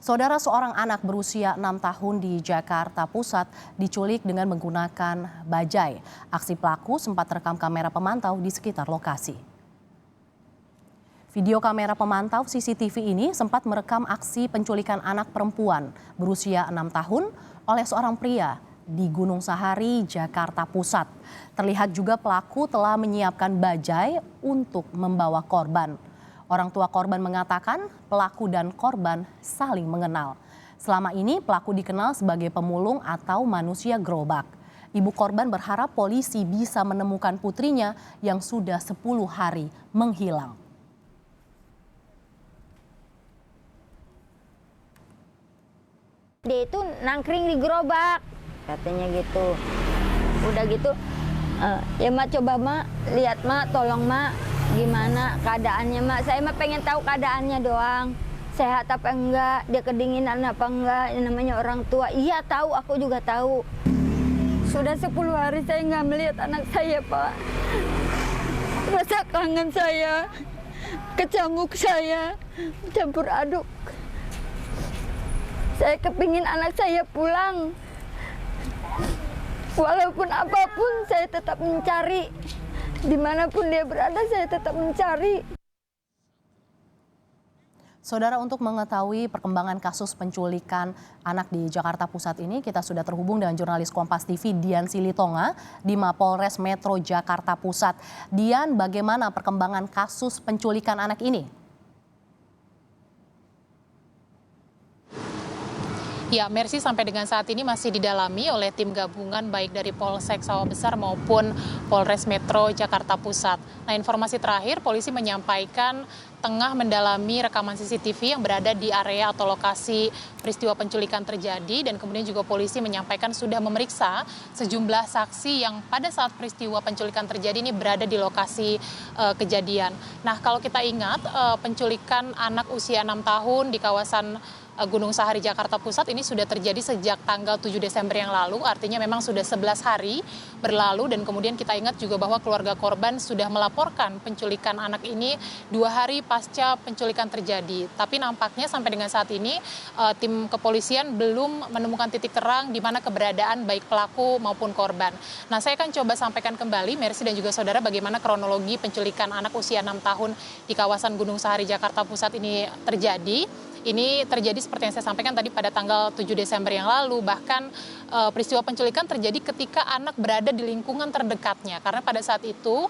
Saudara, seorang anak berusia 6 tahun di Jakarta Pusat diculik dengan menggunakan bajai. Aksi pelaku sempat terekam kamera pemantau di sekitar lokasi. Video kamera pemantau CCTV ini sempat merekam aksi penculikan anak perempuan berusia 6 tahun oleh seorang pria di Gunung Sahari, Jakarta Pusat. Terlihat juga pelaku telah menyiapkan bajai untuk membawa korban. Orang tua korban mengatakan pelaku dan korban saling mengenal. Selama ini pelaku dikenal sebagai pemulung atau manusia gerobak. Ibu korban berharap polisi bisa menemukan putrinya yang sudah 10 hari menghilang. Dia itu nangkring di gerobak, katanya gitu. Udah gitu, ya mak coba mak, lihat mak, tolong mak, gimana keadaannya mak. Saya mah pengen tahu keadaannya doang. Sehat apa enggak, dia kedinginan apa enggak, yang namanya orang tua. Iya tahu, aku juga tahu. Sudah 10 hari saya nggak melihat anak saya, Pak. Rasa kangen saya, kecambuk saya, campur aduk. Saya kepingin anak saya pulang. Walaupun apapun saya tetap mencari. Dimanapun dia berada saya tetap mencari. Saudara, untuk mengetahui perkembangan kasus penculikan anak di Jakarta Pusat ini, kita sudah terhubung dengan jurnalis Kompas TV Dian Silitonga di Mapolres Metro Jakarta Pusat. Dian, bagaimana perkembangan kasus penculikan anak ini? Ya, Mercy, sampai dengan saat ini masih didalami oleh tim gabungan baik dari Polsek Sawah Besar maupun Polres Metro Jakarta Pusat. Nah, informasi terakhir polisi menyampaikan tengah mendalami rekaman CCTV yang berada di area atau lokasi peristiwa penculikan terjadi, dan kemudian juga polisi menyampaikan sudah memeriksa sejumlah saksi yang pada saat peristiwa penculikan terjadi ini berada di lokasi kejadian. Nah, kalau kita ingat penculikan anak usia 6 tahun di kawasan Gunung Sahari, Jakarta Pusat ini sudah terjadi sejak tanggal 7 Desember yang lalu, artinya memang sudah 11 hari berlalu, dan kemudian kita ingat juga bahwa keluarga korban sudah melaporkan penculikan anak ini 2 hari pasca penculikan terjadi. Tapi nampaknya sampai dengan saat ini tim kepolisian belum menemukan titik terang di mana keberadaan baik pelaku maupun korban. Nah, saya akan coba sampaikan kembali, Mercy dan juga saudara, bagaimana kronologi penculikan anak usia 6 tahun di kawasan Gunung Sahari, Jakarta Pusat ini terjadi. Ini terjadi seperti yang saya sampaikan tadi pada tanggal 7 Desember yang lalu. Bahkan peristiwa penculikan terjadi ketika anak berada di lingkungan terdekatnya. Karena pada saat itu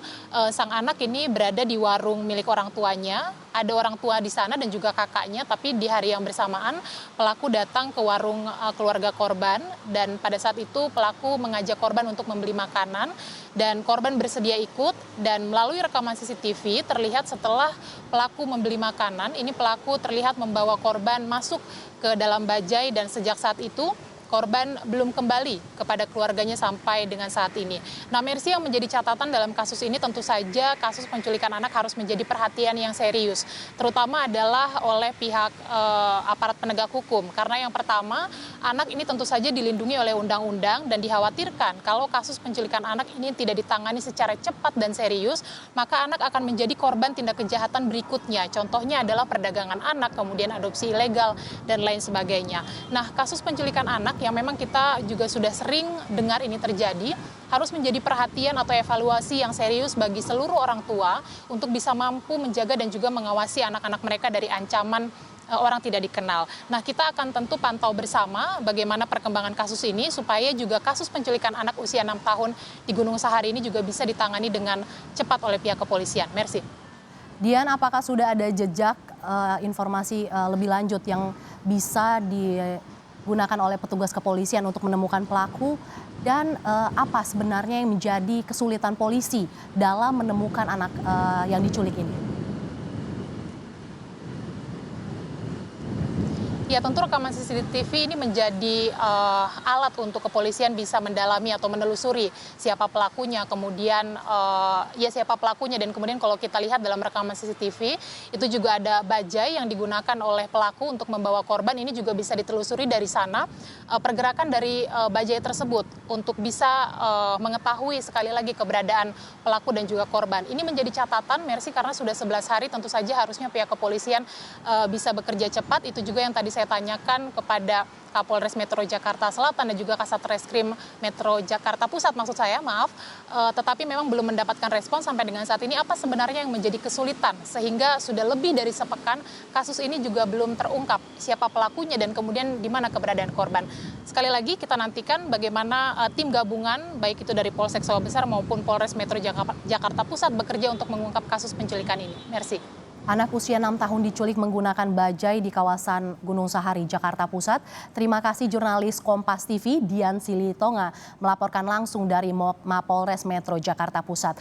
sang anak ini berada di warung milik orang tuanya. Ada orang tua di sana dan juga kakaknya. Tapi di hari yang bersamaan pelaku datang ke warung keluarga korban. Dan pada saat itu pelaku mengajak korban untuk membeli makanan. Dan korban bersedia ikut, dan melalui rekaman CCTV terlihat setelah pelaku membeli makanan, ini pelaku terlihat membawa korban masuk ke dalam bajai, dan sejak saat itu korban belum kembali kepada keluarganya sampai dengan saat ini. Nah, Mercy, yang menjadi catatan dalam kasus ini tentu saja kasus penculikan anak harus menjadi perhatian yang serius, terutama adalah oleh pihak aparat penegak hukum. Karena yang pertama, anak ini tentu saja dilindungi oleh undang-undang, dan dikhawatirkan kalau kasus penculikan anak ini tidak ditangani secara cepat dan serius, maka anak akan menjadi korban tindak kejahatan berikutnya. Contohnya adalah perdagangan anak, kemudian adopsi ilegal, dan lain sebagainya. Nah, kasus penculikan anak yang memang kita juga sudah sering dengar ini terjadi, harus menjadi perhatian atau evaluasi yang serius bagi seluruh orang tua untuk bisa mampu menjaga dan juga mengawasi anak-anak mereka dari ancaman orang tidak dikenal. Nah, kita akan tentu pantau bersama bagaimana perkembangan kasus ini supaya juga kasus penculikan anak usia 6 tahun di Gunung Sahari ini juga bisa ditangani dengan cepat oleh pihak kepolisian. Mercy. Dian, apakah sudah ada jejak informasi lebih lanjut yang bisa digunakan oleh petugas kepolisian untuk menemukan pelaku, dan apa sebenarnya yang menjadi kesulitan polisi dalam menemukan anak yang diculik ini? Ya, tentu rekaman CCTV ini menjadi alat untuk kepolisian bisa mendalami atau menelusuri siapa pelakunya, kemudian siapa pelakunya, dan kemudian kalau kita lihat dalam rekaman CCTV itu juga ada bajai yang digunakan oleh pelaku untuk membawa korban. Ini juga bisa ditelusuri dari sana pergerakan dari bajai tersebut untuk bisa mengetahui sekali lagi keberadaan pelaku dan juga korban. Ini menjadi catatan, Mercy, karena sudah 11 hari tentu saja harusnya pihak kepolisian bisa bekerja cepat. Itu juga yang tadi saya saya tanyakan kepada Kapolres Metro Jakarta Selatan dan juga Kasat Reskrim Metro Jakarta Pusat maksud saya, tetapi memang belum mendapatkan respon sampai dengan saat ini. Apa sebenarnya yang menjadi kesulitan sehingga sudah lebih dari sepekan kasus ini juga belum terungkap siapa pelakunya dan kemudian di mana keberadaan korban. Sekali lagi kita nantikan bagaimana tim gabungan baik itu dari Polsek Sawah Besar maupun Polres Metro Jakarta Pusat bekerja untuk mengungkap kasus penculikan ini. Mercy. Anak usia 6 tahun diculik menggunakan bajai di kawasan Gunung Sahari, Jakarta Pusat. Terima kasih jurnalis Kompas TV Dian Silitonga melaporkan langsung dari Mapolres Metro Jakarta Pusat.